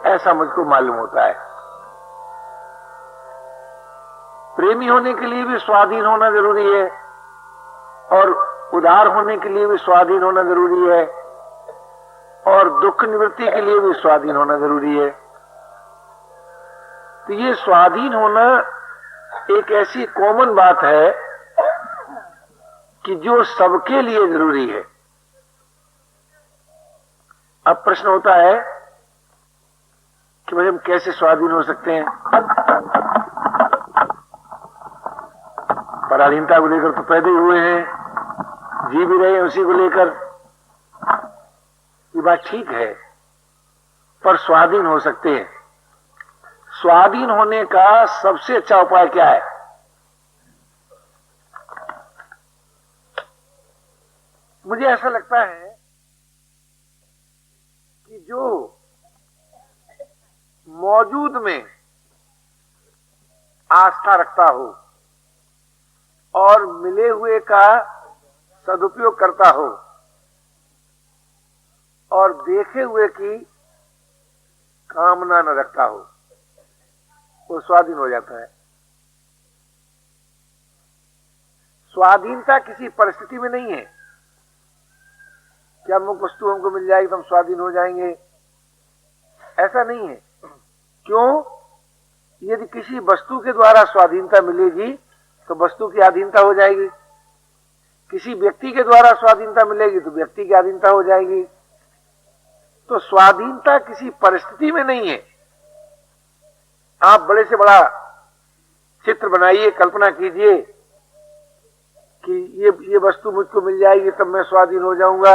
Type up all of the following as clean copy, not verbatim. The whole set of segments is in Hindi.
ऐसा मुझको मालूम होता है। प्रेमी होने के लिए भी स्वाधीन होना जरूरी है और उदार होने के लिए भी स्वाधीन होना जरूरी है और दुख निवृत्ति के लिए भी स्वाधीन होना जरूरी है। तो ये स्वाधीन होना एक ऐसी कॉमन बात है कि जो सबके लिए जरूरी है। अब प्रश्न होता है कि भाई हम कैसे स्वाधीन हो सकते हैं। पराधीनता को लेकर तो पैदा ही हुए हैं, जी भी रहे हैं उसी को लेकर, ये बात ठीक है, पर स्वाधीन हो सकते हैं। स्वाधीन होने का सबसे अच्छा उपाय क्या है? मुझे ऐसा लगता है कि जो मौजूद में आस्था रखता हो और मिले हुए का सदुपयोग करता हो और देखे हुए की कामना न रखता हो, वो स्वाधीन हो जाता है। स्वाधीनता किसी परिस्थिति में नहीं है कि अमुक वस्तु हमको मिल जाएगी तो हम स्वाधीन हो जाएंगे, ऐसा नहीं है। क्यों? यदि किसी वस्तु के द्वारा स्वाधीनता मिलेगी तो वस्तु की अधीनता हो जाएगी, किसी व्यक्ति के द्वारा स्वाधीनता मिलेगी तो व्यक्ति की अधीनता हो जाएगी। तो स्वाधीनता किसी परिस्थिति में नहीं है। आप बड़े से बड़ा चित्र बनाइए, कल्पना कीजिए कि ये वस्तु मुझको मिल जाएगी तब मैं स्वाधीन हो जाऊंगा,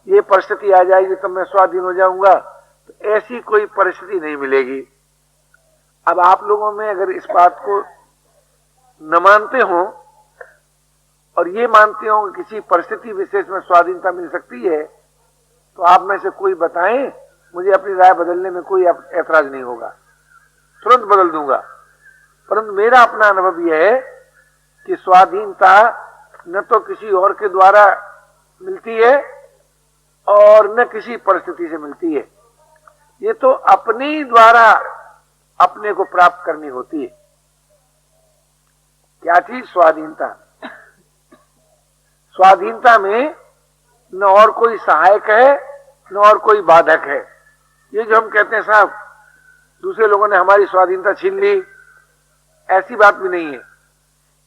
ये परिस्थिति आ जाएगी तब मैं स्वाधीन हो जाऊंगा, तो ऐसी कोई परिस्थिति नहीं मिलेगी। अब आप लोगों में अगर इस बात को न मानते हो और ये मानते हो कि किसी परिस्थिति विशेष में स्वाधीनता मिल सकती है, तो आप में से कोई बताएं, मुझे अपनी राय बदलने में कोई ऐतराज नहीं होगा, तुरंत बदल दूंगा। परंतु मेरा अपना अनुभव यह है कि स्वाधीनता न तो किसी और के द्वारा मिलती है और न किसी परिस्थिति से मिलती है, ये तो अपने द्वारा अपने को प्राप्त करनी होती है। क्या चीज? स्वाधीनता। स्वाधीनता में न और कोई सहायक है न और कोई बाधक है। ये जो हम कहते हैं साहब दूसरे लोगों ने हमारी स्वाधीनता छीन ली, ऐसी बात भी नहीं है,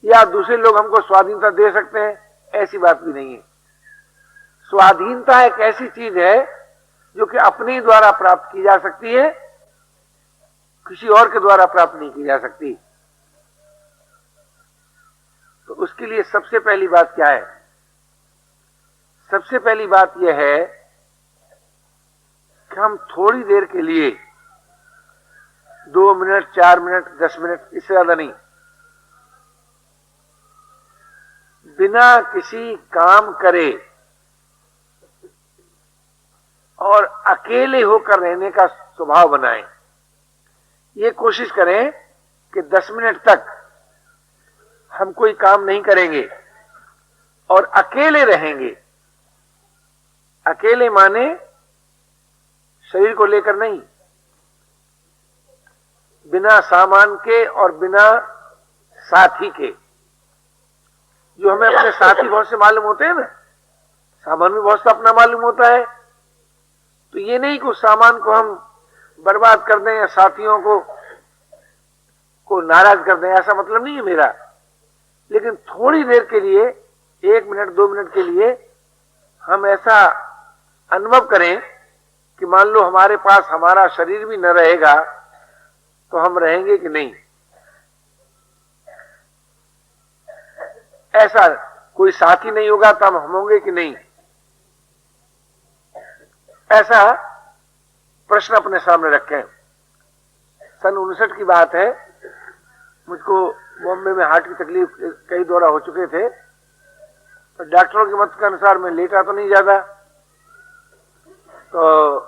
या दूसरे लोग हमको स्वाधीनता दे सकते हैं, ऐसी बात भी नहीं है। स्वाधीनता एक ऐसी चीज है जो कि अपने द्वारा प्राप्त की जा सकती है, किसी और के द्वारा प्राप्त नहीं की जा सकती। तो उसके लिए सबसे पहली बात क्या है? सबसे पहली बात यह है कि हम थोड़ी देर के लिए 2 मिनट, 4 मिनट, 10 मिनट, इससे ज्यादा नहीं, बिना किसी काम करे और अकेले होकर रहने का स्वभाव बनाएं। ये कोशिश करें कि 10 मिनट तक हम कोई काम नहीं करेंगे और अकेले रहेंगे। अकेले माने शरीर को लेकर नहीं, बिना सामान के और बिना साथी के। जो हमें अपने साथी बहुत से मालूम होते हैं ना, सामान भी बहुत सा अपना मालूम होता है, तो ये नहीं कि उस सामान को हम बर्बाद कर दें या साथियों को नाराज कर दें, ऐसा मतलब नहीं है मेरा। लेकिन थोड़ी देर के लिए, 1 मिनट 2 मिनट के लिए हम ऐसा अनुभव करें कि मान लो हमारे पास हमारा शरीर भी न रहेगा तो हम रहेंगे कि नहीं। ऐसा कोई साथी नहीं होगा तो हम होंगे कि नहीं, ऐसा प्रश्न अपने सामने रखें। सन 59 की बात है, मुझको बॉम्बे में हार्ट की तकलीफ कई दौरा हो चुके थे, तो डॉक्टरों के मत के अनुसार मैं लेटा तो नहीं ज्यादा, तो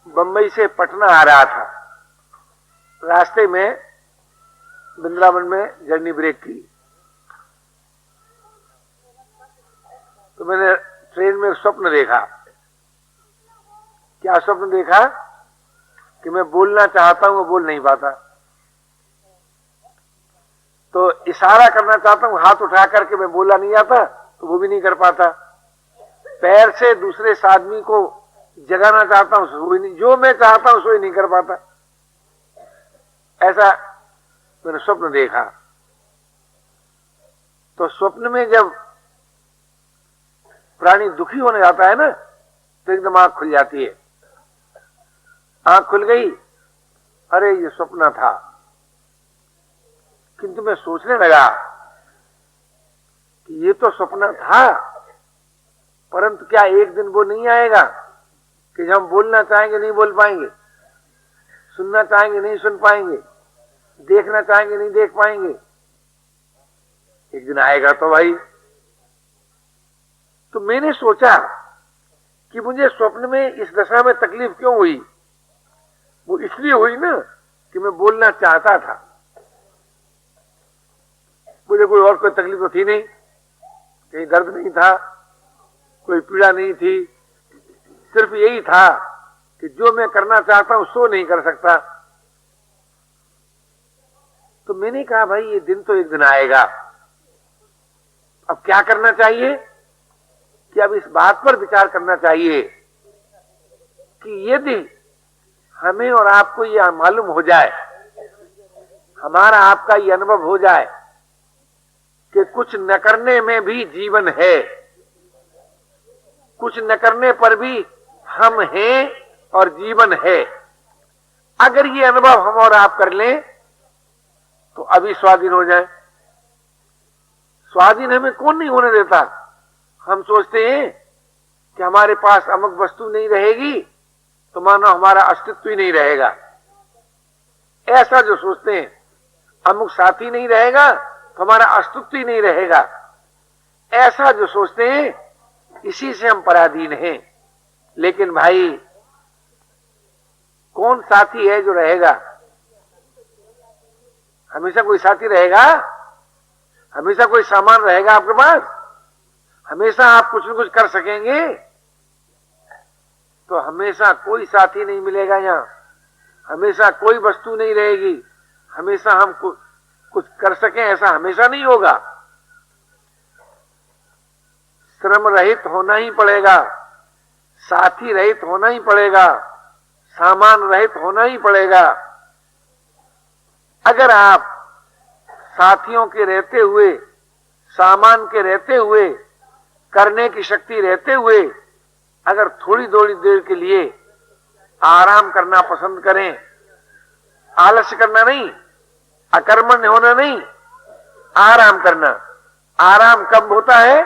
बंबई से पटना आ रहा था, रास्ते में वृंदावन में जर्नी ब्रेक की, तो मैंने ट्रेन में स्वप्न देखा। क्या स्वप्न देखा? कि मैं बोलना चाहता हूं, वो बोल नहीं पाता। तो इशारा करना चाहता हूं हाथ उठा करके, मैं बोला नहीं आता, तो वो भी नहीं कर पाता। पैर से दूसरे आदमी को जगाना चाहता हूं, वो भी नहीं, जो मैं चाहता हूं सो ही नहीं कर पाता। ऐसा मैंने स्वप्न देखा। तो स्वप्न में जब प्राणी दुखी होने जाता है ना, तो एकदम आंख खुल जाती है। आंख खुल गई, अरे ये स्वप्न था। किंतु मैं सोचने लगा कि ये तो स्वप्न था, परंतु क्या एक दिन वो नहीं आएगा कि जब हम बोलना चाहेंगे नहीं बोल पाएंगे, सुनना चाहेंगे नहीं सुन पाएंगे, देखना चाहेंगे नहीं देख पाएंगे। एक दिन आएगा तो भाई। तो मैंने सोचा कि मुझे स्वप्न में इस दशा में तकलीफ क्यों हुई। वो इसलिए हुई ना कि मैं बोलना चाहता था। मुझे कोई और कोई तकलीफ तो थी नहीं, कहीं दर्द नहीं था, कोई पीड़ा नहीं थी। सिर्फ यही था कि जो मैं करना चाहता हूं सो नहीं कर सकता। तो मैंने कहा भाई ये दिन तो एक दिन आएगा, अब क्या करना चाहिए कि अब इस बात पर विचार करना चाहिए कि यदि हमें और आपको यह मालूम हो जाए, हमारा आपका ये अनुभव हो जाए कि कुछ न करने में भी जीवन है, कुछ न करने पर भी हम हैं और जीवन है, अगर ये अनुभव हम और आप कर लें तो अभी स्वाधीन हो जाए। स्वाधीन हमें कौन नहीं होने देता। हम सोचते हैं कि हमारे पास अमुक वस्तु नहीं रहेगी तो मानो हमारा अस्तित्व ही नहीं रहेगा। ऐसा जो सोचते हैं, अमुक साथी नहीं रहेगा तो हमारा अस्तित्व ही नहीं रहेगा, ऐसा जो सोचते हैं, इसी से हम पराधीन हैं। लेकिन भाई कौन साथी है जो रहेगा? हमेशा कोई साथी रहेगा? हमेशा कोई सामान रहेगा आपके पास? हमेशा आप कुछ न कुछ कर सकेंगे? तो हमेशा कोई साथी नहीं मिलेगा यहां, हमेशा कोई वस्तु नहीं रहेगी, हमेशा हम कुछ कर सकें ऐसा हमेशा नहीं होगा। श्रम रहित होना ही पड़ेगा, साथी रहित होना ही पड़ेगा, सामान रहित होना ही पड़ेगा। अगर आप साथियों के रहते हुए, सामान के रहते हुए, करने की शक्ति रहते हुए अगर थोड़ी थोड़ी देर के लिए आराम करना पसंद करें, आलस्य करना नहीं, अकर्मण्य होना नहीं, आराम करना। आराम कब होता है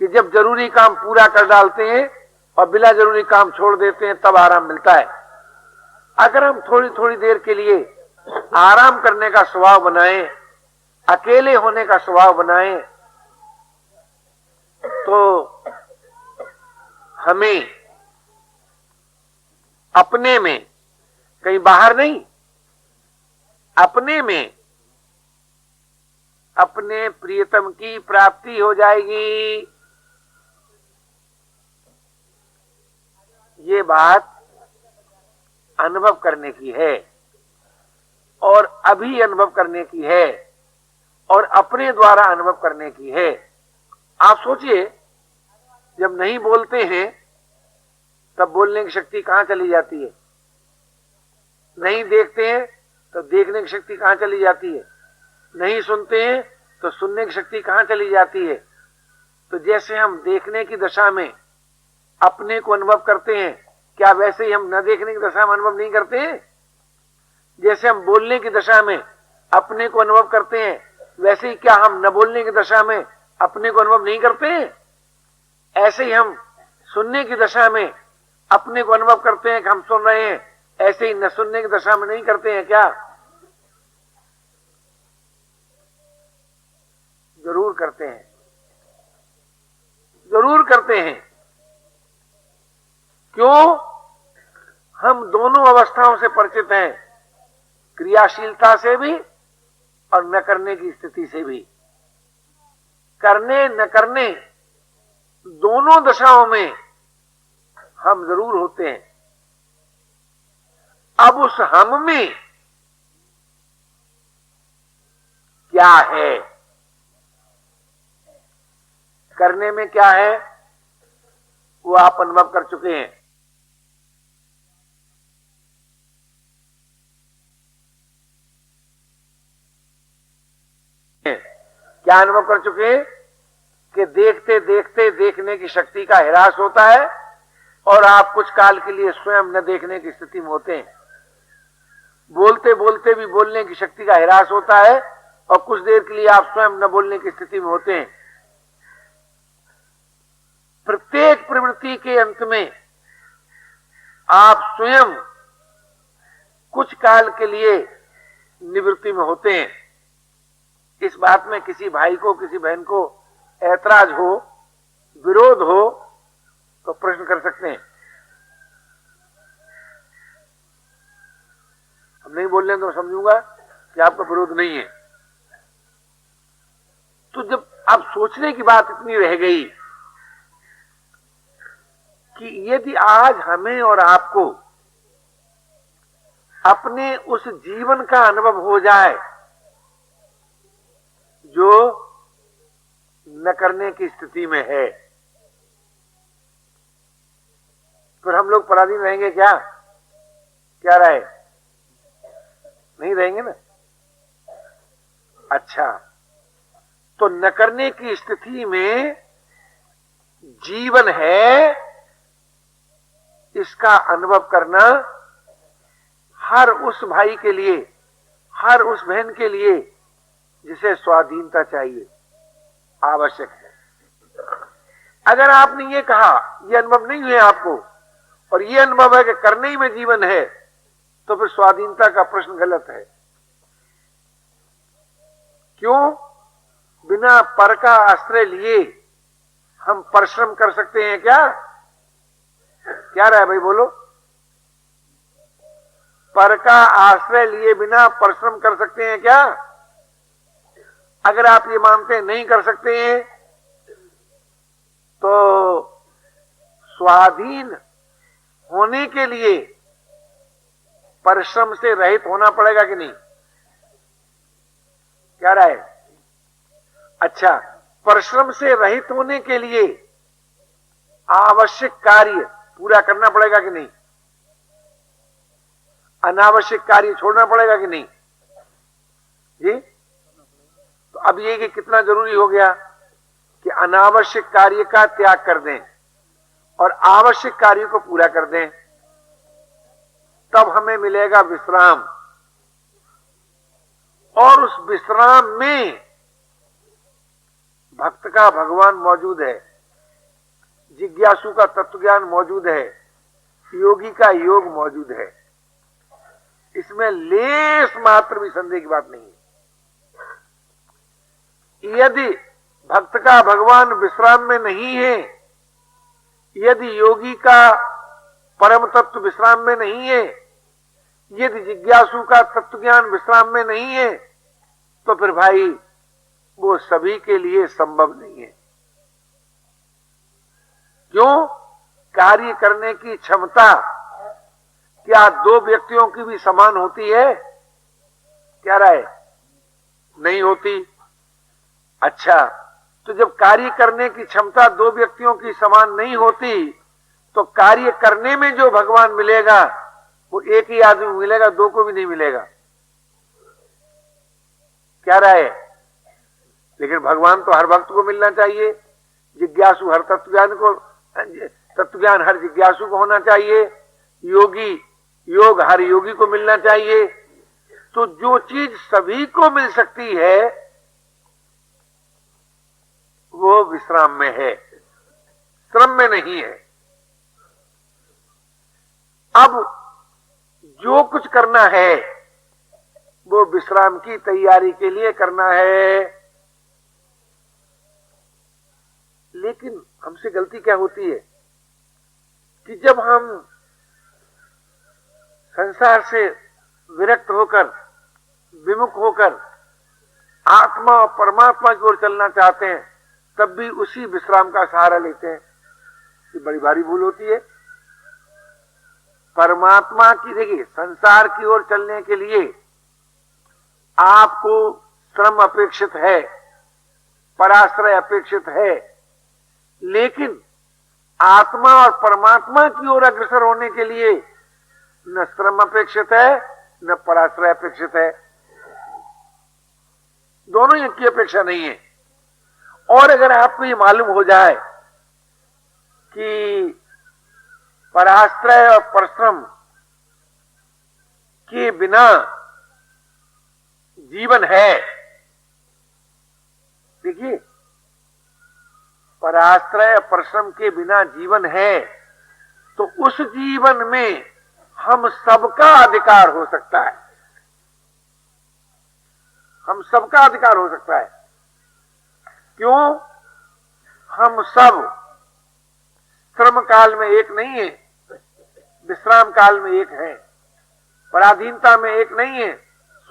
कि जब जरूरी काम पूरा कर डालते हैं और बिना जरूरी काम छोड़ देते हैं, तब आराम मिलता है। अगर हम थोड़ी थोड़ी देर के लिए आराम करने का स्वभाव बनाएं, अकेले होने का स्वभाव बनाएं, तो हमें अपने में, कहीं बाहर नहीं, अपने में अपने प्रियतम की प्राप्ति हो जाएगी। ये बात अनुभव करने की है और अभी अनुभव करने की है और अपने द्वारा अनुभव करने की है। आप सोचिए, जब नहीं बोलते हैं तब बोलने की शक्ति कहां चली जाती है? नहीं देखते हैं तो देखने की शक्ति कहां चली जाती है? नहीं सुनते हैं तो सुनने की शक्ति कहां चली जाती है? तो जैसे हम देखने की दशा में अपने को अनुभव करते हैं, क्या वैसे ही हम न देखने की दशा में अनुभव नहीं करते हैं? जैसे हम बोलने की दशा में अपने को अनुभव करते हैं, वैसे ही क्या हम न बोलने की दशा में अपने को अनुभव नहीं करते हैं? ऐसे ही हम सुनने की दशा में अपने को अनुभव करते हैं कि हम सुन रहे हैं, ऐसे ही न सुनने की दशा में नहीं करते हैं क्या? जरूर करते हैं, जरूर करते हैं। क्यों? हम दोनों अवस्थाओं से परिचित हैं, क्रियाशीलता से भी और न करने की स्थिति से भी। करने न करने दोनों दशाओं में हम जरूर होते हैं। अब उस हम में क्या है, करने में क्या है, वो आप अनुभव कर चुके हैं। क्या अनुभव कर चुके हैं कि देखते देखते देखने की शक्ति का ह्रास होता है और आप कुछ काल के लिए स्वयं न देखने की स्थिति में होते हैं। बोलते बोलते भी बोलने की शक्ति का ह्रास होता है और कुछ देर के लिए आप स्वयं न बोलने की स्थिति में होते हैं। प्रत्येक प्रवृत्ति के अंत में आप स्वयं कुछ काल के लिए निवृत्ति में होते हैं। इस बात में किसी भाई को, किसी बहन को ऐतराज हो, विरोध हो तो प्रश्न कर सकते हैं। हम नहीं बोल रहे तो समझूंगा कि आपका विरोध नहीं है। तो जब अब सोचने की बात इतनी रह गई कि यदि आज हमें और आपको अपने उस जीवन का अनुभव हो जाए जो न करने की स्थिति में है, फिर हम लोग पराधीन रहेंगे क्या? क्या रहे? नहीं रहेंगे ना। अच्छा, तो न करने की स्थिति में जीवन है, इसका अनुभव करना हर उस भाई के लिए, हर उस बहन के लिए जिसे स्वाधीनता चाहिए, आवश्यक है। अगर आपने ये कहा, ये अनुभव नहीं है आपको और ये अनुभव है कि करने ही में जीवन है, तो फिर स्वाधीनता का प्रश्न गलत है। क्यों? बिना पर का आश्रय लिए हम परिश्रम कर सकते हैं क्या? क्या रहा है भाई, बोलो। पर का आश्रय लिए बिना परिश्रम कर सकते हैं क्या? अगर आप ये मानते हैं नहीं कर सकते हैं, तो स्वाधीन होने के लिए परिश्रम से रहित होना पड़ेगा कि नहीं? क्या राय? अच्छा, परिश्रम से रहित होने के लिए आवश्यक कार्य पूरा करना पड़ेगा कि नहीं? अनावश्यक कार्य छोड़ना पड़ेगा कि नहीं जी? तो अब ये कि कितना जरूरी हो गया कि अनावश्यक कार्य का त्याग कर दें और आवश्यक कार्य को पूरा कर दें, तब हमें मिलेगा विश्राम। और उस विश्राम में भक्त का भगवान मौजूद है, जिज्ञासु का तत्वज्ञान मौजूद है, योगी का योग मौजूद है। इसमें लेस मात्र भी संदेह की बात नहीं है। यदि भक्त का भगवान विश्राम में नहीं है, यदि योगी का परम तत्व विश्राम में नहीं है, यदि जिज्ञासु का तत्वज्ञान विश्राम में नहीं है, तो फिर भाई वो सभी के लिए संभव नहीं है। क्यों? कार्य करने की क्षमता क्या दो व्यक्तियों की भी समान होती है? क्या राय? नहीं होती। अच्छा, तो जब कार्य करने की क्षमता दो व्यक्तियों की समान नहीं होती, तो कार्य करने में जो भगवान मिलेगा वो एक ही आदमी मिलेगा, दो को भी नहीं मिलेगा। क्या राय? लेकिन भगवान तो हर भक्त को मिलना चाहिए, जिज्ञासु हर तत्वज्ञान हर जिज्ञासु को होना चाहिए, योग हर योगी को मिलना चाहिए। तो जो चीज सभी को मिल सकती है वो विश्राम में है, श्रम में नहीं है। अब जो कुछ करना है वो विश्राम की तैयारी के लिए करना है। लेकिन हमसे गलती क्या होती है कि जब हम संसार से विरक्त होकर, विमुख होकर आत्मा और परमात्मा की ओर चलना चाहते हैं, तब भी उसी विश्राम का सहारा लेते हैं। ये बड़ी भारी भूल होती है। परमात्मा की, देखिए संसार की ओर चलने के लिए आपको श्रम अपेक्षित है, पराश्रय अपेक्षित है, लेकिन आत्मा और परमात्मा की ओर अग्रसर होने के लिए न श्रम अपेक्षित है न पराश्रय अपेक्षित है, दोनों ही की अपेक्षा नहीं है। और अगर आपको ये मालूम हो जाए कि पराश्रय और परिश्रम के बिना जीवन है, देखिए पराश्रय परिश्रम के बिना जीवन है, तो उस जीवन में हम सबका अधिकार हो सकता है, हम सबका अधिकार हो सकता है। क्यों? हम सब श्रम काल में एक नहीं है, विश्राम काल में एक है, पराधीनता में एक नहीं है,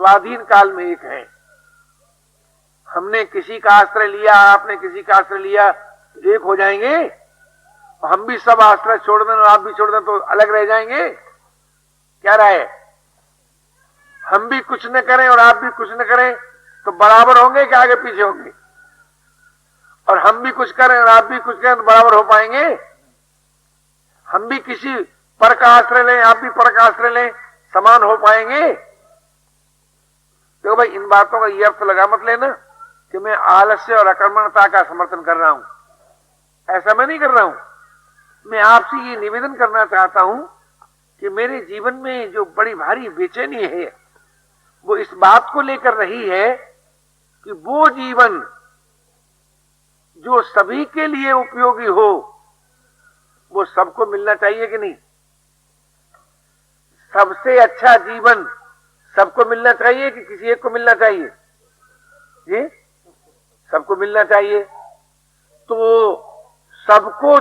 स्वाधीन काल में एक है। हमने किसी का आश्रय लिया, आपने किसी का आश्रय लिया, तो एक हो जाएंगे? हम भी सब आश्रय छोड़ दें और आप भी छोड़ दें तो अलग रह जाएंगे? क्या राय? हम भी कुछ न करें और आप भी कुछ न करें तो बराबर होंगे कि आगे पीछे होंगे? और हम भी कुछ करें और आप भी कुछ करें तो बराबर हो पाएंगे? हम भी किसी पर का आश्रय लें, आप भी पर का आश्रय लें, समान हो पाएंगे? देखो भाई, इन बातों का यह अर्थ लगा मत लेना कि मैं आलस्य और अकर्मण्यता का समर्थन कर रहा हूं। ऐसा मैं नहीं कर रहा हूं। मैं आपसे ये निवेदन करना चाहता हूं कि मेरे जीवन में जो बड़ी भारी बेचैनी है वो इस बात को लेकर रही है कि वो जीवन जो सभी के लिए उपयोगी हो वो सबको मिलना चाहिए कि नहीं? सबसे अच्छा जीवन सबको मिलना चाहिए कि किसी एक को मिलना चाहिए? जी, सबको मिलना चाहिए। तो सबको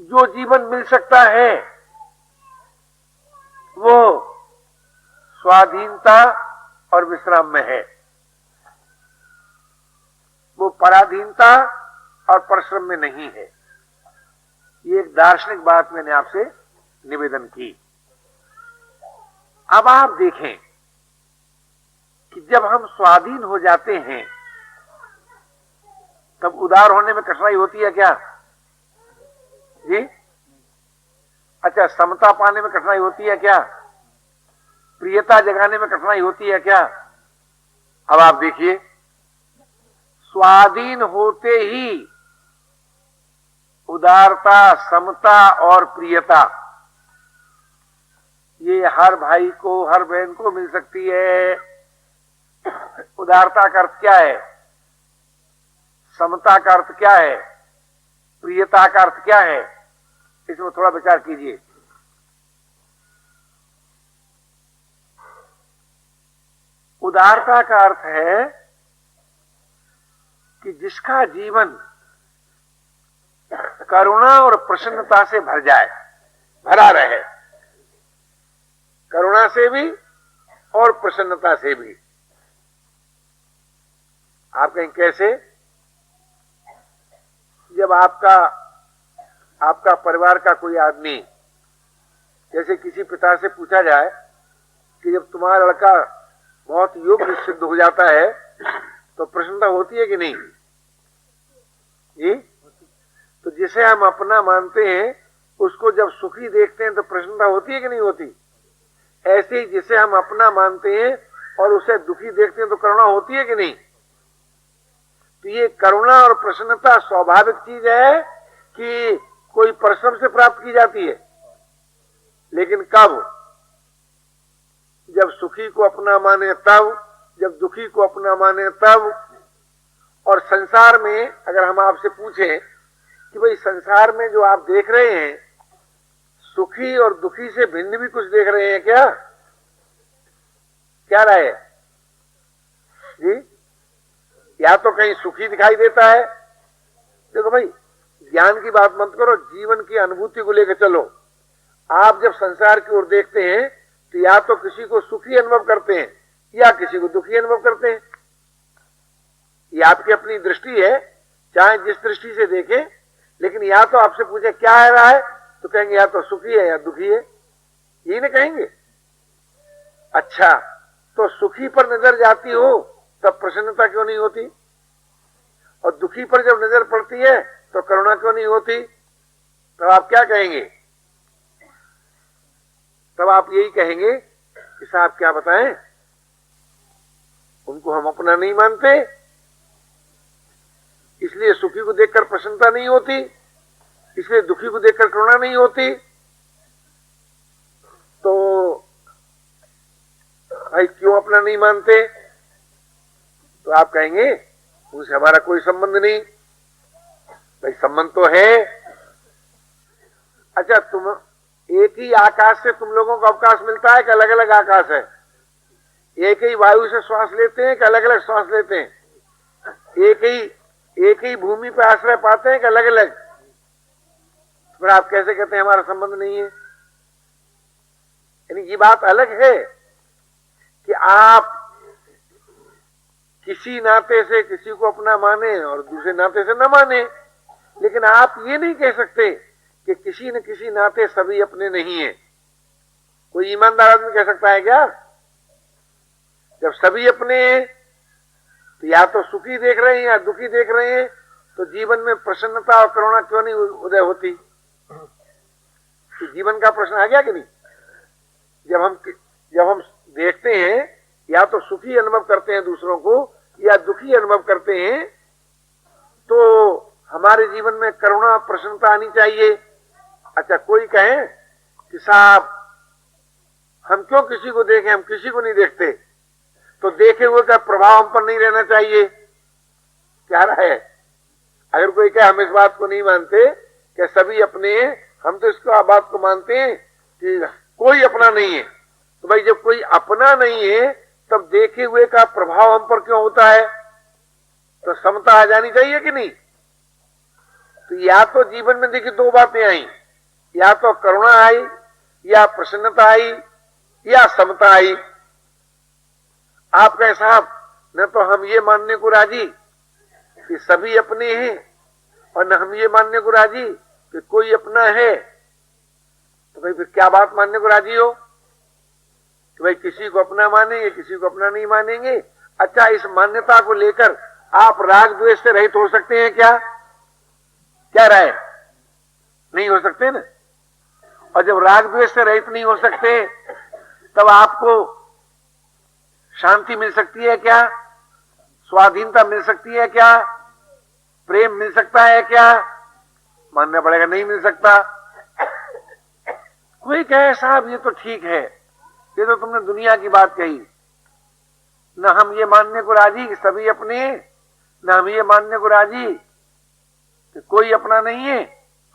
जो जीवन मिल सकता है वो स्वाधीनता और विश्राम में है, वो पराधीनता और परिश्रम में नहीं है। ये एक दार्शनिक बात मैंने आपसे निवेदन की। अब आप देखें कि जब हम स्वाधीन हो जाते हैं तब उदार होने में कठिनाई होती है क्या? जी, अच्छा, समता पाने में कठिनाई होती है क्या? प्रियता जगाने में कठिनाई होती है क्या? अब आप देखिए, स्वाधीन होते ही उदारता, समता और प्रियता ये हर भाई को, हर बहन को मिल सकती है। उदारता का अर्थ क्या है? समता का अर्थ क्या है? प्रियता का अर्थ क्या है? इसमें थोड़ा विचार कीजिए। उदारता का अर्थ है कि जिसका जीवन करुणा और प्रसन्नता से भर जाए, भरा रहे, करुणा से भी और प्रसन्नता से भी। आप कहें कैसे? जब आपका परिवार का कोई आदमी, जैसे किसी पिता से पूछा जाए कि जब तुम्हारा लड़का बहुत योग्य सिद्ध हो जाता है तो प्रसन्नता होती है कि नहीं? जी, तो जिसे हम अपना मानते हैं उसको जब सुखी देखते हैं तो प्रसन्नता होती है कि नहीं होती? ऐसे ही जिसे हम अपना मानते हैं और उसे दुखी देखते हैं तो करुणा होती है कि नहीं? तो ये करुणा और प्रसन्नता स्वाभाविक चीज है कि कोई परिश्रम से प्राप्त की जाती है? लेकिन कब? जब सुखी को अपना माने तब, जब दुखी को अपना माने तब। और संसार में अगर हम आपसे पूछें कि भाई संसार में जो आप देख रहे हैं, सुखी और दुखी से भिन्न भी कुछ देख रहे हैं क्या? क्या राय है जी? या तो कहीं सुखी दिखाई देता है? देखो भाई, ज्ञान की बात मत करो, जीवन की अनुभूति को लेकर चलो। आप जब संसार की ओर देखते हैं तो या तो किसी को सुखी अनुभव करते हैं या किसी को दुखी अनुभव करते हैं। ये आपकी अपनी दृष्टि है, चाहे जिस दृष्टि से देखें। लेकिन या तो आपसे पूछे क्या है रहा है तो कहेंगे या तो सुखी है या दुखी है। यही ना कहेंगे। अच्छा, तो सुखी पर नजर जाती हो तब प्रसन्नता क्यों नहीं होती, और दुखी पर जब नजर पड़ती है तो करुणा क्यों नहीं होती? तब आप क्या कहेंगे? तब आप यही कहेंगे कि साहब क्या बताएं, उनको हम अपना नहीं मानते, इसलिए सुखी को देखकर प्रसन्नता नहीं होती, इसलिए दुखी को देखकर करुणा नहीं होती। तो भाई क्यों अपना नहीं मानते? तो आप कहेंगे उनसे हमारा कोई संबंध नहीं। भाई संबंध तो है। अच्छा, तुम एक ही आकाश से तुम लोगों को अवकाश मिलता है कि अलग अलग आकाश है? एक ही वायु से श्वास लेते हैं कि अलग अलग श्वास लेते हैं? एक ही भूमि पर आश्रय पाते हैं कि अलग अलग? फिर आप कैसे कहते हैं हमारा संबंध नहीं है? यानी ये बात अलग है कि आप किसी नाते से किसी को अपना माने और दूसरे नाते से न माने, लेकिन आप ये नहीं कह सकते कि किसी न किसी नाते सभी अपने नहीं है। कोई ईमानदार आदमी कह सकता है क्या? जब सभी अपने हैं तो या तो सुखी देख रहे हैं या दुखी देख रहे हैं, तो जीवन में प्रसन्नता और करुणा क्यों नहीं उदय होती? तो जीवन का प्रश्न आ गया कि नहीं? जब हम देखते हैं या तो सुखी अनुभव करते हैं दूसरों को या दुखी अनुभव करते हैं, तो हमारे जीवन में करुणा प्रसन्नता आनी चाहिए। अच्छा, कोई कहे कि साहब हम क्यों किसी को देखें, हम किसी को नहीं देखते, तो देखे हुए का प्रभाव हम पर नहीं रहना चाहिए। क्या राय है? अगर कोई कहे हम इस बात को नहीं मानते कि सभी अपने हैं, हम तो इसको बात को मानते हैं कि कोई अपना नहीं है, तो भाई जब कोई अपना नहीं है तब देखे हुए का प्रभाव हम पर क्यों होता है? तो समता आ जानी चाहिए कि नहीं? तो या तो जीवन में देखिए दो बातें आई, या तो करुणा आई, या प्रसन्नता आई, या समता आई। आप कहें साहब न तो हम ये मानने को राजी कि सभी अपने हैं, और न हम ये मानने को राजी कि कोई अपना है, तो भाई फिर क्या बात मानने को राजी हो कि भाई किसी को अपना मानेंगे, किसी को अपना नहीं मानेंगे? अच्छा, इस मान्यता को लेकर आप राग द्वेष से रहित हो सकते हैं क्या? क्या राय? नहीं हो सकते ना। और जब राग द्वेष से रहित नहीं हो सकते, तब आपको शांति मिल सकती है क्या? स्वाधीनता मिल सकती है क्या? प्रेम मिल सकता है क्या? मानना पड़ेगा नहीं मिल सकता। कोई कहे साहब ये तो ठीक है, ये तो तुमने दुनिया की बात कही, न हम ये मानने को राजी कि सभी अपने, न हम ये मानने को राजी कि कोई अपना नहीं है।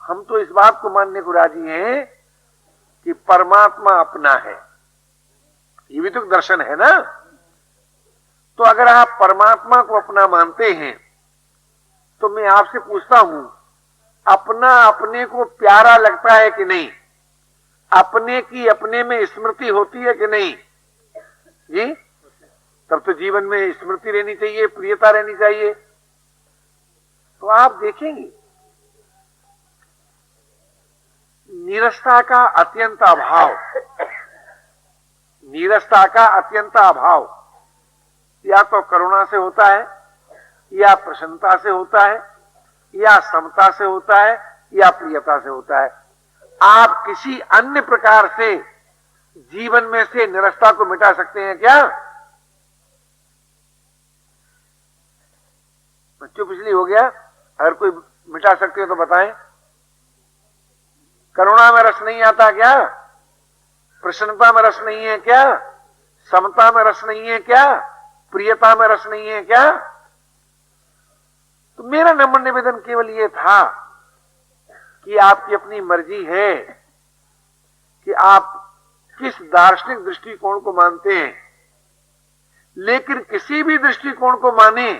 हम तो इस बात को मानने को राजी हैं कि परमात्मा अपना है। ये भी तो दर्शन है ना। तो अगर आप परमात्मा को अपना मानते हैं, तो मैं आपसे पूछता हूं, अपना अपने को प्यारा लगता है कि नहीं? अपने की अपने में स्मृति होती है कि नहीं जी? तब तो जीवन में स्मृति रहनी चाहिए, प्रियता रहनी चाहिए। तो आप देखेंगे नीरसता का अत्यंत अभाव, नीरसता का अत्यंत अभाव या तो करुणा से होता है, या प्रसन्नता से होता है, या समता से होता है, या प्रियता से होता है। आप किसी अन्य प्रकार से जीवन में से निरसता को मिटा सकते हैं क्या? चुप इसलिए हो गया। अगर कोई मिटा सकते हो तो बताएं। करुणा में रस नहीं आता क्या? प्रसन्नता में रस नहीं है क्या? समता में रस नहीं है क्या? प्रियता में रस नहीं है क्या? तो मेरा नम्र निवेदन केवल यह था कि आपकी अपनी मर्जी है कि आप किस दार्शनिक दृष्टिकोण को मानते हैं, लेकिन किसी भी दृष्टिकोण को माने,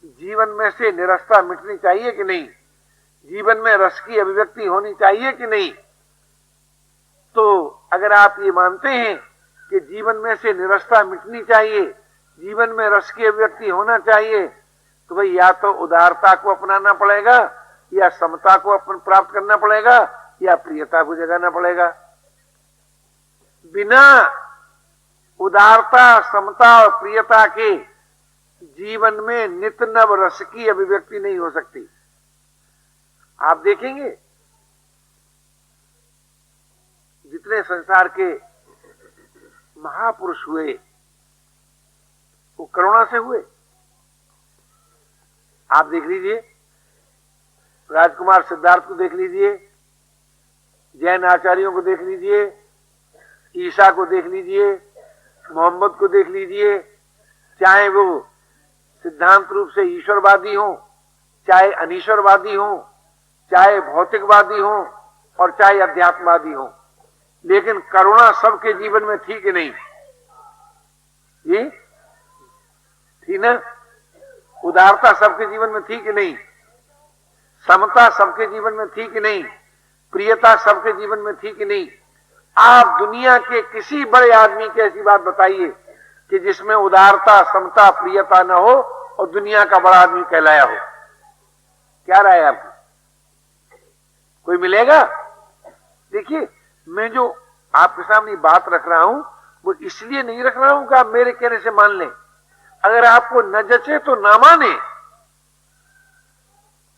जीवन में से निरसता मिटनी चाहिए कि नहीं? जीवन में रस की अभिव्यक्ति होनी चाहिए कि नहीं? तो अगर आप ये मानते हैं कि जीवन में से निरसता मिटनी चाहिए, जीवन में रस की अभिव्यक्ति होना चाहिए, तो भाई या तो उदारता को अपनाना पड़ेगा, या समता को अपन प्राप्त करना पड़ेगा, या प्रियता को जगाना पड़ेगा। बिना उदारता, समता और प्रियता के जीवन में नित्य नव रस की अभिव्यक्ति नहीं हो सकती। आप देखेंगे जितने संसार के महापुरुष हुए वो करुणा से हुए। आप देख लीजिए, राजकुमार सिद्धार्थ को देख लीजिए, जैन आचार्यों को देख लीजिए, ईसा को देख लीजिए, मोहम्मद को देख लीजिए, चाहे वो सिद्धांत रूप से ईश्वरवादी हो, चाहे अनीश्वरवादी हो, चाहे भौतिकवादी हो और चाहे अध्यात्मवादी हो, लेकिन करुणा सबके जीवन में थी कि नहीं? ये थी ना? उदारता सबके जीवन में थी कि नहीं? समता सबके जीवन में थी कि नहीं? प्रियता सबके जीवन में थी कि नहीं? आप दुनिया के किसी बड़े आदमी की ऐसी बात बताइए कि जिसमें उदारता, समता, प्रियता न हो और दुनिया का बड़ा आदमी कहलाया हो। क्या राय है आपकी? कोई मिलेगा? देखिए, मैं जो आपके सामने बात रख रहा हूं वो इसलिए नहीं रख रहा हूं कि आप मेरे कहने से मान लें। अगर आपको न जचे तो ना माने।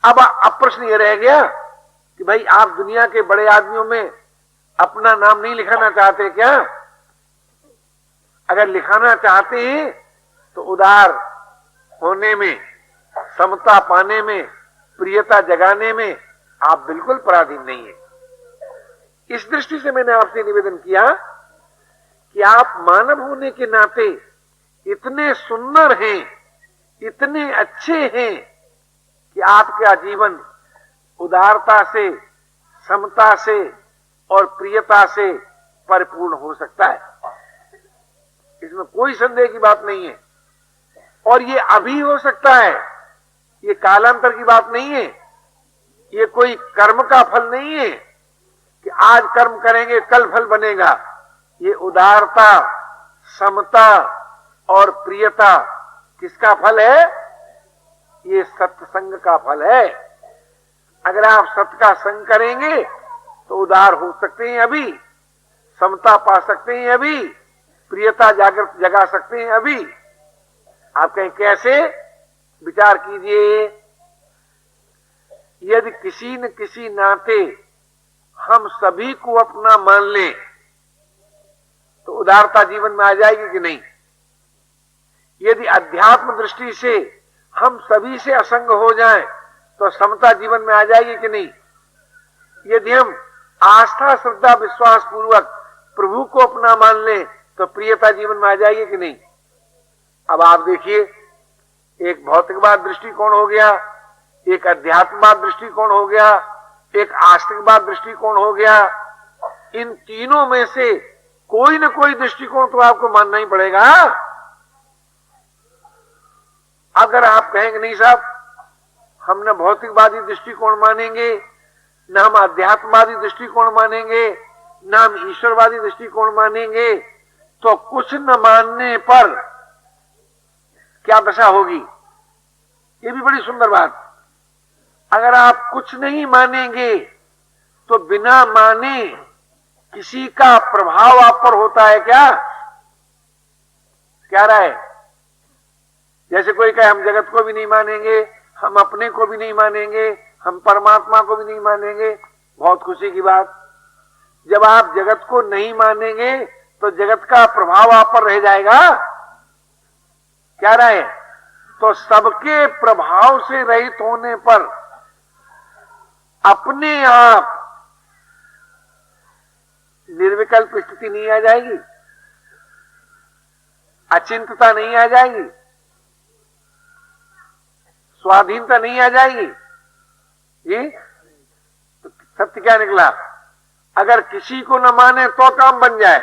अब प्रश्न ये रह गया कि भाई आप दुनिया के बड़े आदमियों में अपना नाम नहीं लिखाना चाहते क्या? अगर लिखाना चाहते हैं तो उदार होने में, समता पाने में, प्रियता जगाने में आप बिल्कुल पराधीन नहीं है। इस दृष्टि से मैंने आपसे निवेदन किया कि आप मानव होने के नाते इतने सुंदर हैं, इतने अच्छे हैं कि आपका जीवन उदारता से, समता से और प्रियता से परिपूर्ण हो सकता है। इसमें कोई संदेह की बात नहीं है। और ये अभी हो सकता है, ये कालांतर की बात नहीं है, ये कोई कर्म का फल नहीं है कि आज कर्म करेंगे कल फल बनेगा। ये उदारता, समता और प्रियता किसका फल है? ये सत्संग का फल है। अगर आप सत्य का संग करेंगे तो उदार हो सकते हैं अभी, समता पा सकते हैं अभी, प्रियता जागृत जगा सकते हैं अभी। आप कहें कैसे? विचार कीजिए। यदि किसी न किसी नाते हम सभी को अपना मान लें तो उदारता जीवन में आ जाएगी कि नहीं? यदि अध्यात्म दृष्टि से हम सभी से असंग हो जाएं तो समता जीवन में आ जाएगी कि नहीं? यदि हम आस्था, श्रद्धा, विश्वास पूर्वक प्रभु को अपना मान लें तो प्रियता जीवन में आ जाएगी कि नहीं? अब आप देखिए, एक भौतिकवाद दृष्टिकोण हो गया, एक अध्यात्मवाद दृष्टिकोण हो गया, एक आस्तिकवाद दृष्टिकोण हो गया। इन तीनों में से कोई न कोई दृष्टिकोण तो आपको मानना ही पड़ेगा। अगर आप कहेंगे नहीं साहब, हम न भौतिकवादी दृष्टिकोण मानेंगे, न हम अध्यात्मवादी दृष्टिकोण मानेंगे, न हम ईश्वरवादी दृष्टिकोण मानेंगे, तो कुछ न मानने पर क्या दशा होगी? ये भी बड़ी सुंदर बात। अगर आप कुछ नहीं मानेंगे तो बिना माने किसी का प्रभाव आप पर होता है क्या? क्या राय? जैसे कोई कहे हम जगत को भी नहीं मानेंगे, हम अपने को भी नहीं मानेंगे, हम परमात्मा को भी नहीं मानेंगे। बहुत खुशी की बात, जब आप जगत को नहीं मानेंगे तो जगत का प्रभाव आप पर रह जाएगा। क्या राय? तो सबके प्रभाव से रहित होने पर अपने आप निर्विकल्प स्थिति नहीं आ जाएगी, अचिंतता नहीं आ जाएगी, स्वाधीनता नहीं आ जाएगी। ये तो सत्य क्या निकला? अगर किसी को न माने तो काम बन जाए,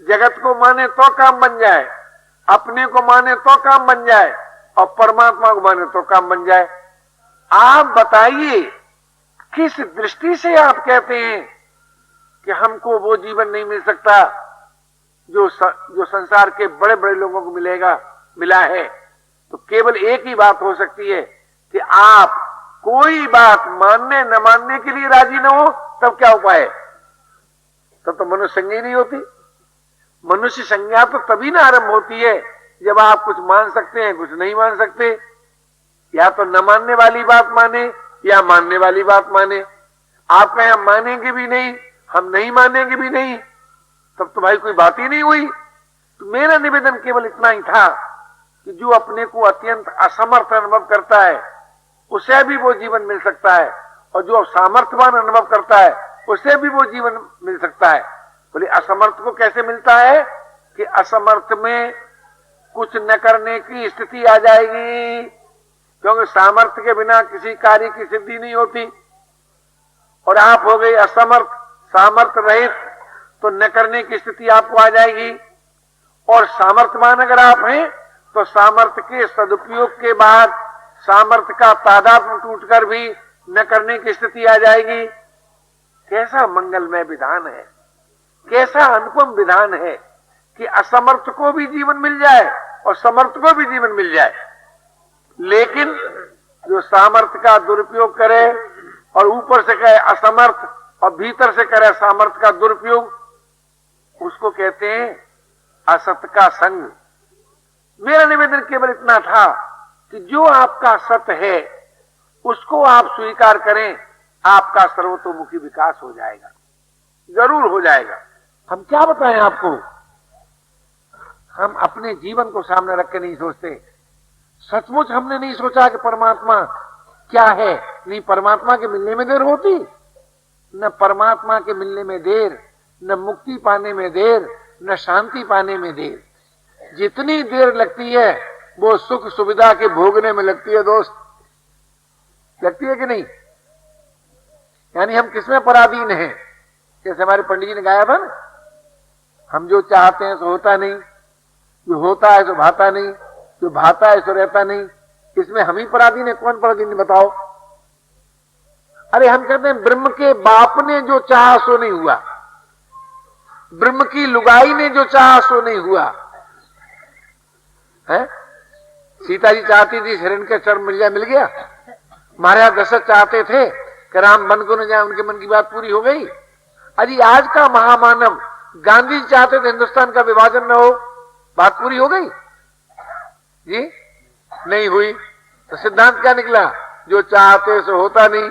जगत को माने तो काम बन जाए, अपने को माने तो काम बन जाए और परमात्मा को माने तो काम बन जाए। आप बताइए किस दृष्टि से आप कहते हैं कि हमको वो जीवन नहीं मिल सकता जो संसार के बड़े बड़े लोगों को मिला है? तो केवल एक ही बात हो सकती है कि आप कोई बात मानने न मानने के लिए राजी न हो, तब क्या उपाय है? तब तो मनुष्य संग ही नहीं होती। मनुष्य संज्ञा तो तभी ना आरंभ होती है जब आप कुछ मान सकते हैं, कुछ नहीं मान सकते, या तो न मानने वाली बात माने या मानने वाली बात माने। आप कहें हम मानेंगे भी नहीं, हम नहीं मानेंगे भी नहीं, तब तो भाई कोई बात ही नहीं हुई। तो मेरा निवेदन केवल इतना ही था कि जो अपने को अत्यंत असमर्थ अनुभव करता है उसे भी वो जीवन मिल सकता है, और जो सामर्थ्यवान अनुभव करता है उसे भी वो जीवन मिल सकता है। बोले असमर्थ को कैसे मिलता है कि असमर्थ में कुछ न करने की स्थिति आ जाएगी, क्योंकि सामर्थ्य के बिना किसी कार्य की सिद्धि नहीं होती। और आप हो गए असमर्थ, सामर्थ्य रहित, तो न करने की स्थिति आपको आ जाएगी। और सामर्थ्यवान अगर आप हैं तो सामर्थ्य के सदुपयोग के बाद सामर्थ्य का तादात्म्य टूटकर भी न करने की स्थिति आ जाएगी। कैसा मंगलमय विधान है, कैसा अनुपम विधान है कि असमर्थ को भी जीवन मिल जाए और समर्थ को भी जीवन मिल जाए। लेकिन जो सामर्थ्य का दुरुपयोग करे और ऊपर से कहे असमर्थ और भीतर से करे सामर्थ्य का दुरुपयोग, उसको कहते हैं असत का संग। मेरा निवेदन केवल इतना था कि जो आपका सत्य है उसको आप स्वीकार करें, आपका सर्वतोमुखी विकास हो जाएगा, जरूर हो जाएगा। हम क्या बताएं आपको, हम अपने जीवन को सामने रख के नहीं सोचते। सचमुच हमने नहीं सोचा कि परमात्मा क्या है। नहीं परमात्मा के मिलने में देर होती, न परमात्मा के मिलने में देर, न मुक्ति पाने में देर, न शांति पाने में देर। जितनी देर लगती है वो सुख सुविधा के भोगने में लगती है दोस्त, लगती है कि नहीं? यानी हम किसमें पराधीन हैं? जैसे हमारे पंडित जी ने गाया था ना, हम जो चाहते हैं सो होता नहीं, जो होता है सो भाता नहीं, जो भाता है सो रहता नहीं। इसमें हम ही पराधीन है, कौन पराधीन है बताओ? अरे हम कहते हैं ब्रह्म के बाप ने जो चाहा सो नहीं हुआ, ब्रह्म की लुगाई ने जो चाहा सो नहीं हुआ है। सीता जी चाहती थी हिरण के चरण मिल जाए, मिल गया। महाराज दशरथ चाहते थे कि राम वन को न जाए, उनके मन की बात पूरी हो गई। अजी आज का महामानव गांधी जी चाहते थे हिंदुस्तान का विभाजन न हो, बात पूरी हो गई जी? नहीं हुई। तो सिद्धांत क्या निकला? जो चाहते सो होता नहीं,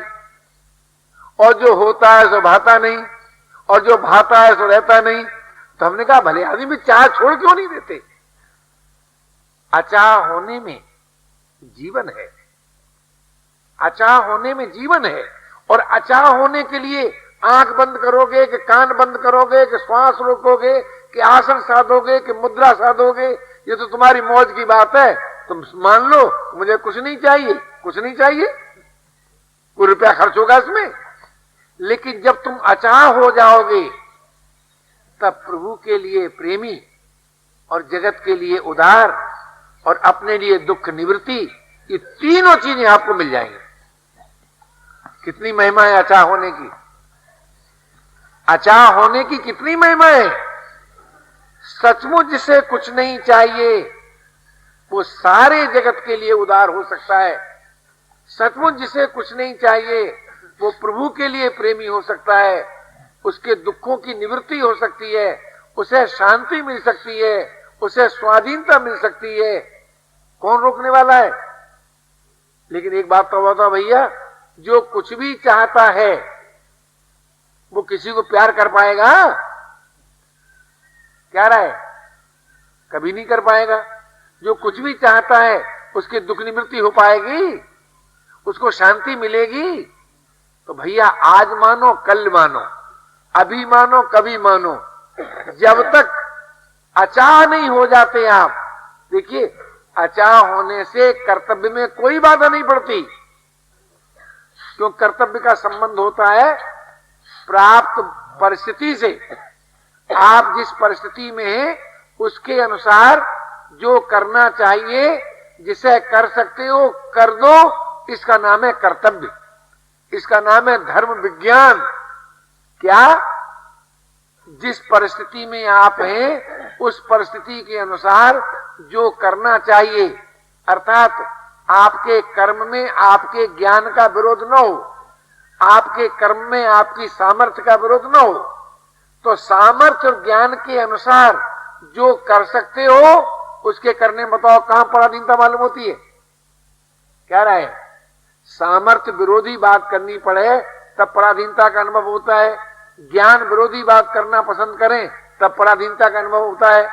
और जो होता है सो भाता नहीं, और जो भाता है सो रहता नहीं। तो हमने कहा भले आदमी भी चाह छोड़ क्यों नहीं देते? अचाह होने में जीवन है, अचाह होने में जीवन है। और अचाह होने के लिए आंख बंद करोगे कि कान बंद करोगे कि श्वास रोकोगे कि आसन साधोगे कि मुद्रा साधोगे, ये तो तुम्हारी मौज की बात है। तुम मान लो मुझे कुछ नहीं चाहिए, कुछ नहीं चाहिए, कोई रुपया खर्च होगा इसमें। लेकिन जब तुम अचाह हो जाओगे तब प्रभु के लिए प्रेमी और जगत के लिए उदार और अपने लिए दुख निवृत्ति, ये तीनों चीजें आपको मिल जाएंगी। कितनी महिमा है अचाह होने की, अचाह होने की कितनी महिमा है। सचमुच जिसे कुछ नहीं चाहिए वो सारे जगत के लिए उदार हो सकता है। सचमुच जिसे कुछ नहीं चाहिए वो प्रभु के लिए प्रेमी हो सकता है, उसके दुखों की निवृत्ति हो सकती है, उसे शांति मिल सकती है, उसे स्वाधीनता मिल सकती है। कौन रोकने वाला है? लेकिन एक बात तो बताओ भैया, जो कुछ भी चाहता है वो किसी को प्यार कर पाएगा? क्या राय? कभी नहीं कर पाएगा। जो कुछ भी चाहता है उसकी दुख निवृत्ति हो पाएगी, उसको शांति मिलेगी? तो भैया आज मानो कल मानो, अभी मानो कभी मानो, जब तक अचाह नहीं हो जाते आप। देखिए अचाह होने से कर्तव्य में कोई बाधा नहीं पड़ती, क्यों? कर्तव्य का संबंध होता है प्राप्त परिस्थिति से। आप जिस परिस्थिति में हैं उसके अनुसार जो करना चाहिए, जिसे कर सकते हो कर दो, इसका नाम है कर्तव्य, इसका नाम है धर्म विज्ञान। क्या? जिस परिस्थिति में आप हैं उस परिस्थिति के अनुसार जो करना चाहिए, अर्थात आपके कर्म में आपके ज्ञान का विरोध न हो, आपके कर्म में आपकी सामर्थ्य का विरोध न हो, तो सामर्थ्य और ज्ञान के अनुसार जो कर सकते हो उसके करने में बताओ कहां पराधीनता मालूम होती है? क्या राय है? सामर्थ्य विरोधी बात करनी पड़े तब पराधीनता का अनुभव होता है, ज्ञान विरोधी बात करना पसंद करें तब पराधीनता का अनुभव होता है।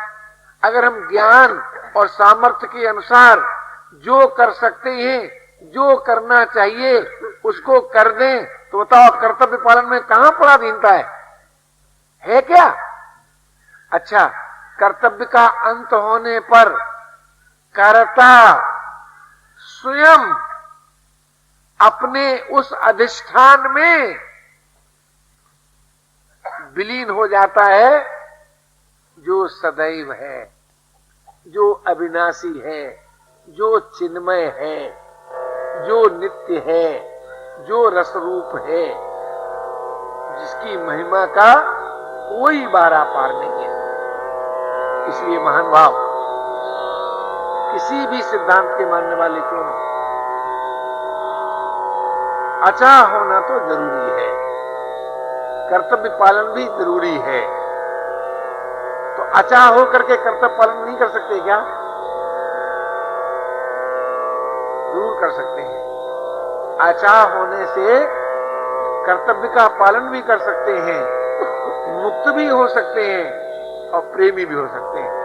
अगर हम ज्ञान और सामर्थ्य के अनुसार जो कर सकते हैं, जो करना चाहिए उसको कर दें, तो बताओ कर्तव्य पालन में कहां पराधीनता है क्या? अच्छा, कर्तव्य का अंत होने पर कर्ता स्वयं अपने उस अधिष्ठान में विलीन हो जाता है जो सदैव है, जो अविनाशी है, जो चिन्मय है, जो नित्य है, जो रसरूप है, जिसकी महिमा का कोई बारा पार नहीं है। इसलिए महान भाव किसी भी सिद्धांत के मानने वाले क्यों नहीं, अचाह होना तो जरूरी है, कर्तव्य पालन भी जरूरी है। तो अचाह होकर के कर्तव्य पालन नहीं कर सकते क्या? जरूर कर सकते हैं। अचाह होने से कर्तव्य का पालन भी कर सकते हैं, मुक्त भी हो सकते हैं और प्रेमी भी हो सकते हैं।